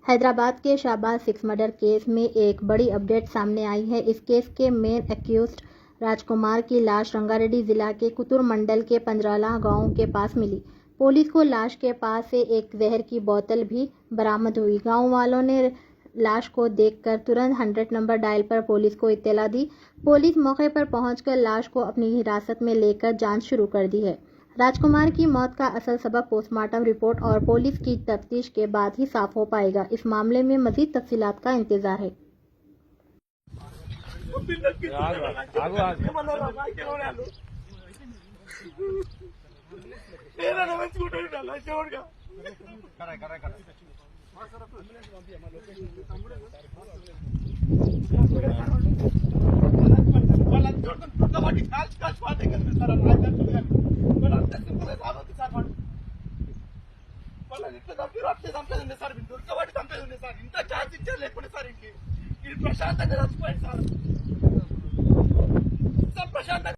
हैदराबाद के Shahbaz 6 murder case में एक बड़ी अपडेट सामने आई है। इस केस के मेन एक्यूज्ड राजकुमार की लाश रंगारेड्डी जिला के कुतुर मंडल के पंजराला गांव के पास मिली। पुलिस को लाश के पास से एक जहर की बोतल भी बरामद हुई। गांव वालों ने लाश को देखकर तुरंत 100 नंबर डायल पर पुलिस को इत्तला दी। पुलिस मौके पर पहुंचकर लाश को अपनी हिरासत में लेकर जांच शुरू कर दी है। राजकुमार की मौत का असल सबब पोस्टमार्टम रिपोर्ट और पुलिस की तफ्तीश के बाद ही साफ हो पाएगा। इस मामले में मजीद तफसीलात का इंतजार है। ప్రశాంతంగా చచ్చిపోయింది సార్.